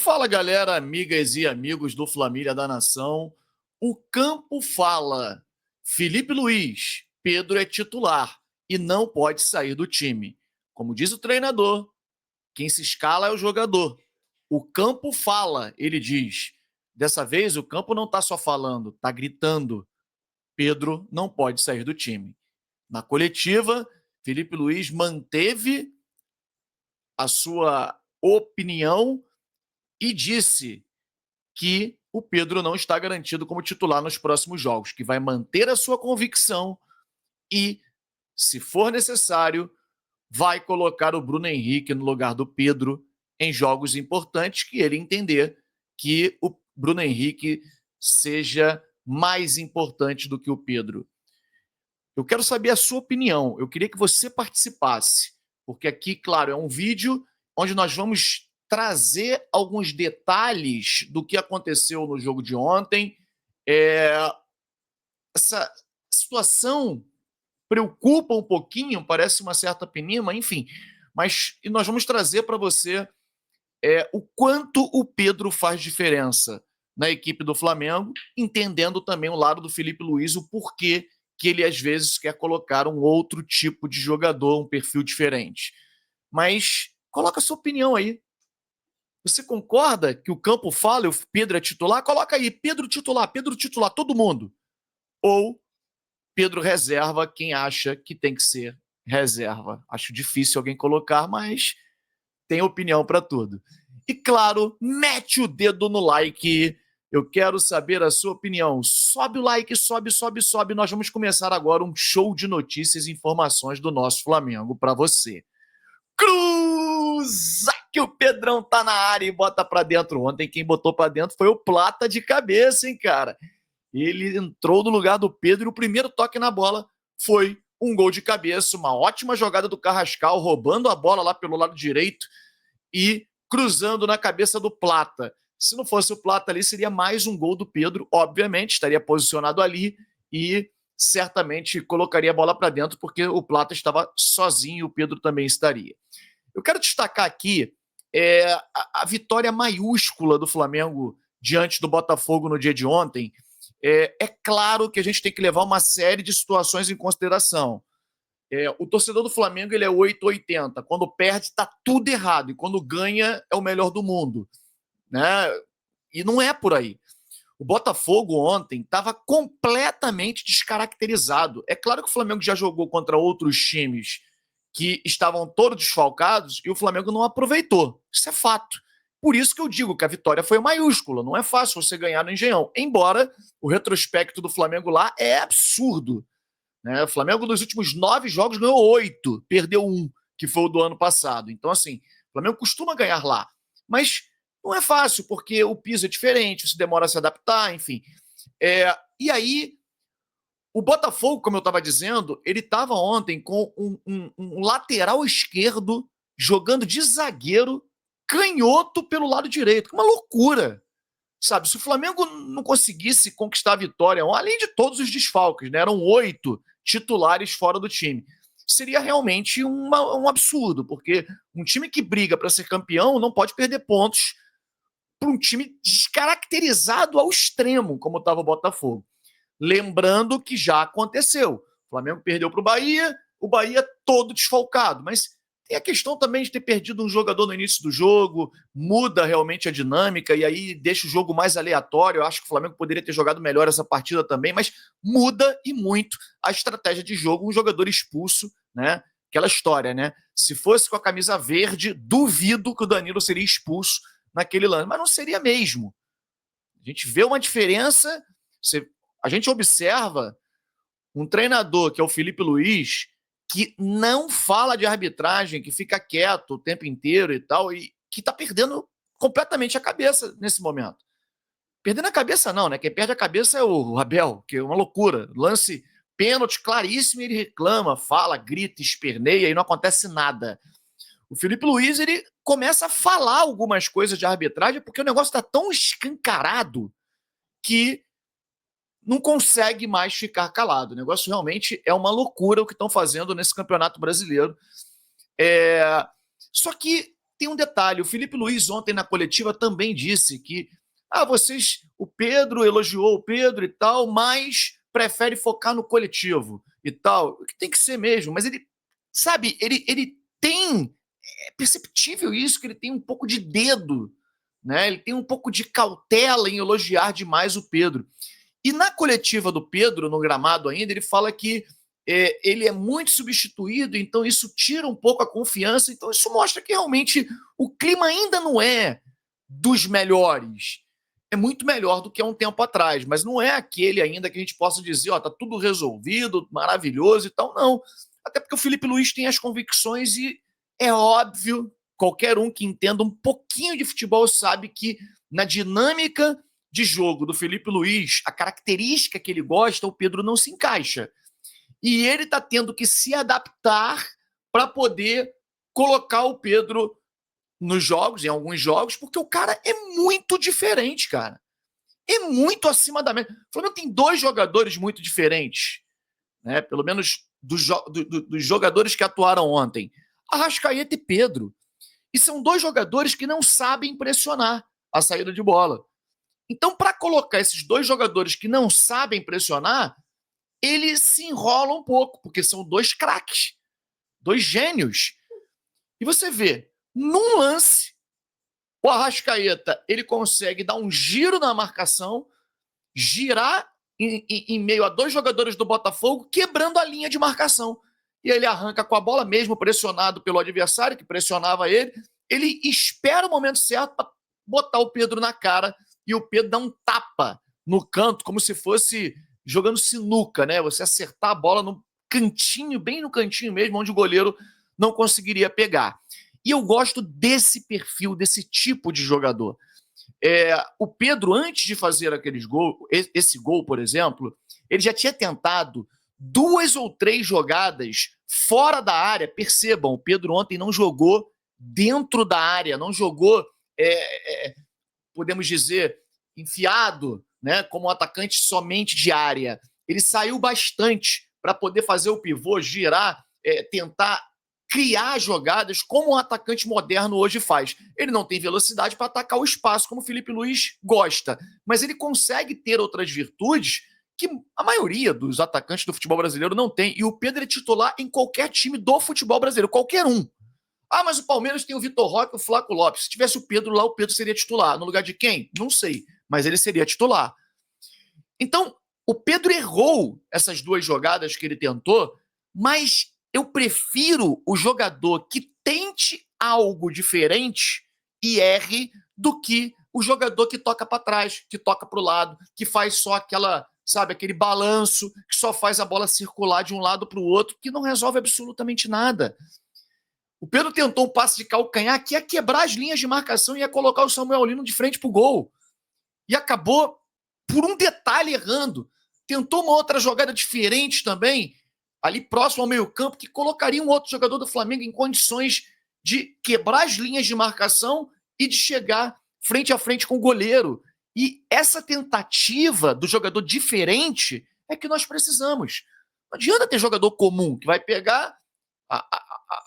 Fala, galera, amigas e amigos do Flamília da Nação. O campo fala. Felipe Luiz, Pedro é titular e não pode sair do time. Como diz o treinador, quem se escala é o jogador. O campo fala, ele diz. Dessa vez, o campo não está só falando, está gritando. Pedro não pode sair do time. Na coletiva, Felipe Luiz manteve a sua opinião e disse que o Pedro não está garantido como titular nos próximos jogos, que vai manter a sua convicção e, se for necessário, vai colocar o Bruno Henrique no lugar do Pedro em jogos importantes que ele entender que o Bruno Henrique seja mais importante do que o Pedro. Eu quero saber a sua opinião. Eu queria que você participasse, porque aqui, claro, é um vídeo onde nós vamos trazer alguns detalhes do que aconteceu no jogo de ontem. Essa situação preocupa um pouquinho, parece uma certa penima, enfim. Mas e nós vamos trazer para você o quanto o Pedro faz diferença na equipe do Flamengo, entendendo também o lado do Felipe Luiz, o porquê que ele às vezes quer colocar um outro tipo de jogador, um perfil diferente. Mas coloca a sua opinião aí. Você concorda que o campo fala e o Pedro é titular? Coloca aí, Pedro titular, todo mundo. Ou Pedro reserva, quem acha que tem que ser reserva. Acho difícil alguém colocar, mas tem opinião para tudo. E claro, mete o dedo no like. Eu quero saber a sua opinião. Sobe o like, sobe. Nós vamos começar agora um show de notícias e informações do nosso Flamengo para você. Cruza que o Pedrão tá na área e bota para dentro. Ontem quem botou para dentro foi o Plata de cabeça, hein, cara? Ele entrou no lugar do Pedro e o primeiro toque na bola foi um gol de cabeça, uma ótima jogada do Carrascal, roubando a bola lá pelo lado direito e cruzando na cabeça do Plata. Se não fosse o Plata ali, seria mais um gol do Pedro, obviamente, estaria posicionado ali e certamente colocaria a bola para dentro, porque o Plata estava sozinho e o Pedro também estaria. Eu quero destacar aqui a vitória maiúscula do Flamengo diante do Botafogo no dia de ontem. É claro que a gente tem que levar uma série de situações em consideração. O torcedor do Flamengo ele é 880. Quando perde, está tudo errado. E quando ganha, é o melhor do mundo. Né? E não é por aí. O Botafogo ontem estava completamente descaracterizado. É claro que o Flamengo já jogou contra outros times que estavam todos desfalcados e o Flamengo não aproveitou. Isso é fato. Por isso que eu digo que a vitória foi maiúscula. Não é fácil você ganhar no Engenhão. Embora o retrospecto do Flamengo lá é absurdo. Né? O Flamengo, nos últimos 9 jogos, ganhou 8, perdeu 1, que foi o do ano passado. Então, assim, o Flamengo costuma ganhar lá. Mas não é fácil, porque o piso é diferente, você demora a se adaptar, enfim. E aí, o Botafogo, como eu estava dizendo, ele estava ontem com um lateral esquerdo jogando de zagueiro canhoto pelo lado direito. Uma loucura. Sabe, se o Flamengo não conseguisse conquistar a vitória, além de todos os desfalques, né, eram 8 titulares fora do time, seria realmente um absurdo, porque um time que briga para ser campeão não pode perder pontos para um time descaracterizado ao extremo, como estava o Botafogo. Lembrando que já aconteceu. O Flamengo perdeu para o Bahia todo desfalcado, mas tem a questão também de ter perdido um jogador no início do jogo, muda realmente a dinâmica e aí deixa o jogo mais aleatório. Eu acho que o Flamengo poderia ter jogado melhor essa partida também, mas muda e muito a estratégia de jogo. Um jogador expulso, né? Aquela história, né? Se fosse com a camisa verde, duvido que o Danilo seria expulso naquele lance, mas não seria mesmo. A gente vê uma diferença, a gente observa um treinador que é o Felipe Luiz, que não fala de arbitragem, que fica quieto o tempo inteiro e tal, e que está perdendo completamente a cabeça nesse momento. Perdendo a cabeça não, né? Quem perde a cabeça é o Abel, que é uma loucura. Lance pênalti claríssimo, ele reclama, fala, grita, esperneia e não acontece nada. O Felipe Luiz, ele começa a falar algumas coisas de arbitragem porque o negócio está tão escancarado que não consegue mais ficar calado. O negócio realmente é uma loucura o que estão fazendo nesse Campeonato Brasileiro. Só que tem um detalhe, o Felipe Luiz ontem na coletiva também disse que o Pedro elogiou o Pedro e tal, mas prefere focar no coletivo e tal, que tem que ser mesmo, mas ele, sabe, ele tem, é perceptível isso, que ele tem um pouco de dedo, né? Ele tem um pouco de cautela em elogiar demais o Pedro. E na coletiva do Pedro, no gramado ainda, ele fala que ele é muito substituído, então isso tira um pouco a confiança, então isso mostra que realmente o clima ainda não é dos melhores. É muito melhor do que há um tempo atrás, mas não é aquele ainda que a gente possa dizer, ó, tá tudo resolvido, maravilhoso e tal, não. Até porque o Felipe Luiz tem as convicções e é óbvio, qualquer um que entenda um pouquinho de futebol sabe que na dinâmica de jogo do Felipe Luiz, a característica que ele gosta, o Pedro não se encaixa. E ele está tendo que se adaptar para poder colocar o Pedro nos jogos, em alguns jogos, porque o cara é muito diferente, cara. É muito acima da média. O Flamengo tem 2 jogadores muito diferentes, né? Pelo menos dos jogadores que atuaram ontem. Arrascaeta e Pedro. E são 2 jogadores que não sabem pressionar a saída de bola. Então, para colocar esses 2 jogadores que não sabem pressionar, ele se enrola um pouco, porque são 2 craques, 2 gênios. E você vê, num lance, o Arrascaeta, ele consegue dar um giro na marcação, girar em meio a 2 jogadores do Botafogo, quebrando a linha de marcação. E ele arranca com a bola, mesmo pressionado pelo adversário, que pressionava ele, ele espera o momento certo para botar o Pedro na cara, e o Pedro dá um tapa no canto, como se fosse jogando sinuca, né? Você acertar a bola no cantinho, bem no cantinho mesmo, onde o goleiro não conseguiria pegar. E eu gosto desse perfil, desse tipo de jogador. O Pedro, antes de fazer esse gol, por exemplo, ele já tinha tentado 2 ou 3 jogadas fora da área. Percebam, o Pedro ontem não jogou dentro da área, não jogou, podemos dizer, enfiado, né, como um atacante somente de área. Ele saiu bastante para poder fazer o pivô, girar, tentar criar jogadas como um atacante moderno hoje faz. Ele não tem velocidade para atacar o espaço, como o Felipe Luiz gosta, mas ele consegue ter outras virtudes que a maioria dos atacantes do futebol brasileiro não tem. E o Pedro é titular em qualquer time do futebol brasileiro, qualquer um. Mas o Palmeiras tem o Vitor Roque e o Flaco Lopes. Se tivesse o Pedro lá, o Pedro seria titular. No lugar de quem? Não sei, mas ele seria titular. Então, o Pedro errou essas 2 jogadas que ele tentou, mas eu prefiro o jogador que tente algo diferente e erre do que o jogador que toca para trás, que toca para o lado, que faz só aquele balanço, que só faz a bola circular de um lado para o outro, que não resolve absolutamente nada. O Pedro tentou um passe de calcanhar que ia quebrar as linhas de marcação e ia colocar o Samuel Lino de frente para o gol. E acabou, por um detalhe, errando. Tentou uma outra jogada diferente também, ali próximo ao meio-campo, que colocaria um outro jogador do Flamengo em condições de quebrar as linhas de marcação e de chegar frente a frente com o goleiro. E essa tentativa do jogador diferente é que nós precisamos. Não adianta ter jogador comum, que vai pegar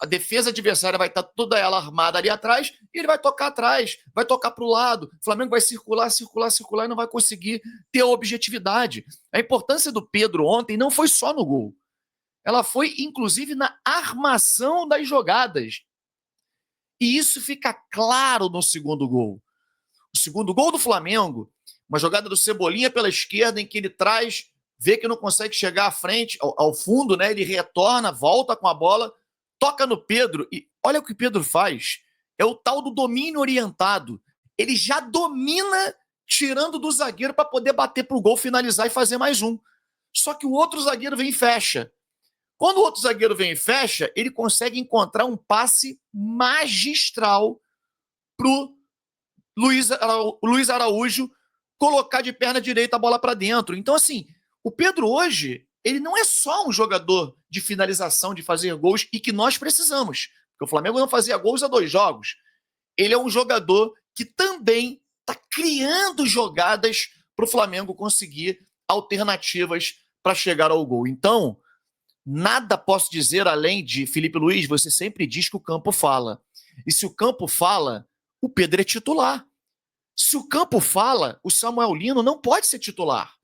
a defesa adversária, vai estar toda ela armada ali atrás, e ele vai tocar atrás, vai tocar para o lado, o Flamengo vai circular e não vai conseguir ter a objetividade. A importância do Pedro ontem não foi só no gol, ela foi inclusive na armação das jogadas. E isso fica claro no segundo gol. O segundo gol do Flamengo, uma jogada do Cebolinha pela esquerda, em que ele traz, vê que não consegue chegar à frente, ao fundo, né? Ele retorna, volta com a bola, toca no Pedro, e olha o que o Pedro faz. É o tal do domínio orientado. Ele já domina tirando do zagueiro para poder bater pro gol, finalizar e fazer mais um. Só que o outro zagueiro vem e fecha. Quando o outro zagueiro vem e fecha, ele consegue encontrar um passe magistral pro Luiz Araújo colocar de perna direita a bola para dentro. Então, assim, o Pedro hoje, ele não é só um jogador de finalização, de fazer gols, e que nós precisamos. Porque o Flamengo não fazia gols há 2 jogos. Ele é um jogador que também está criando jogadas para o Flamengo conseguir alternativas para chegar ao gol. Então, nada posso dizer além de Felipe Luiz, você sempre diz que o campo fala. E se o campo fala, o Pedro é titular. Se o campo fala, o Samuel Lino não pode ser titular.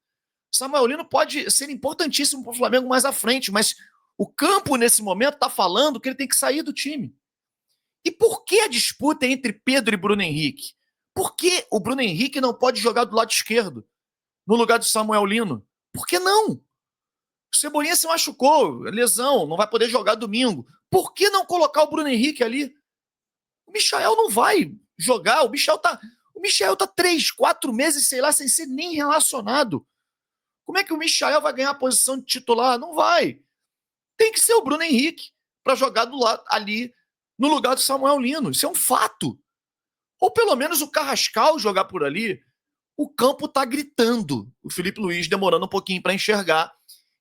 O Samuel Lino pode ser importantíssimo para o Flamengo mais à frente, mas o campo, nesse momento, está falando que ele tem que sair do time. E por que a disputa entre Pedro e Bruno Henrique? Por que o Bruno Henrique não pode jogar do lado esquerdo, no lugar do Samuel Lino? Por que não? O Cebolinha se machucou, lesão, não vai poder jogar domingo. Por que não colocar o Bruno Henrique ali? O Michael não vai jogar, o Michael tá 3, 4 meses, sei lá, sem ser nem relacionado. Como é que o Michael vai ganhar a posição de titular? Não vai. Tem que ser o Bruno Henrique para jogar do lado, ali no lugar do Samuel Lino. Isso é um fato. Ou pelo menos o Carrascal jogar por ali. O campo está gritando. O Felipe Luiz demorando um pouquinho para enxergar,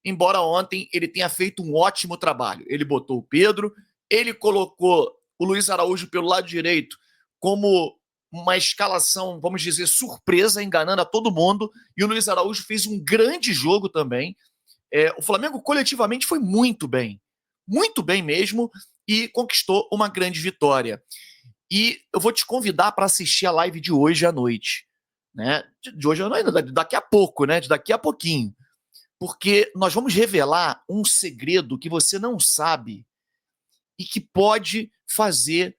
embora ontem ele tenha feito um ótimo trabalho. Ele botou o Pedro, ele colocou o Luiz Araújo pelo lado direito como uma escalação, vamos dizer, surpresa, enganando a todo mundo, e o Luiz Araújo fez um grande jogo também. O Flamengo coletivamente foi muito bem mesmo, e conquistou uma grande vitória. E eu vou te convidar para assistir a live de hoje à noite, né? De hoje à noite, daqui a pouco, né? De daqui a pouquinho. Porque nós vamos revelar um segredo que você não sabe e que pode fazer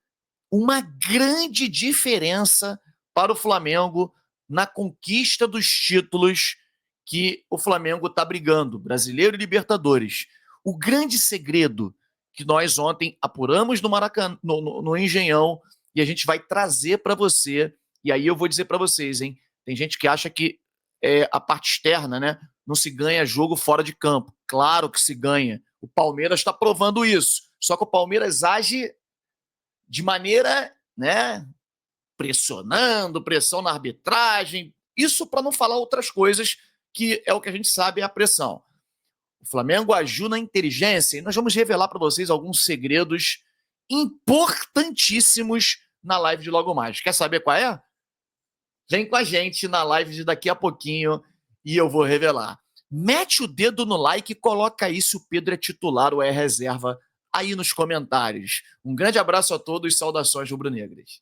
uma grande diferença para o Flamengo na conquista dos títulos que o Flamengo está brigando, Brasileiro e Libertadores. O grande segredo que nós ontem apuramos no Maracanã, no Engenhão, e a gente vai trazer para você. E aí eu vou dizer para vocês, hein? Tem gente que acha que a parte externa, né? Não se ganha jogo fora de campo. Claro que se ganha. O Palmeiras está provando isso. Só que o Palmeiras age de maneira, né, pressionando, pressão na arbitragem. Isso para não falar outras coisas, que é o que a gente sabe, é a pressão. O Flamengo agiu na inteligência e nós vamos revelar para vocês alguns segredos importantíssimos na live de logo mais. Quer saber qual é? Vem com a gente na live de daqui a pouquinho e eu vou revelar. Mete o dedo no like e coloca aí se o Pedro é titular ou é reserva aí nos comentários. Um grande abraço a todos, saudações rubro-negras.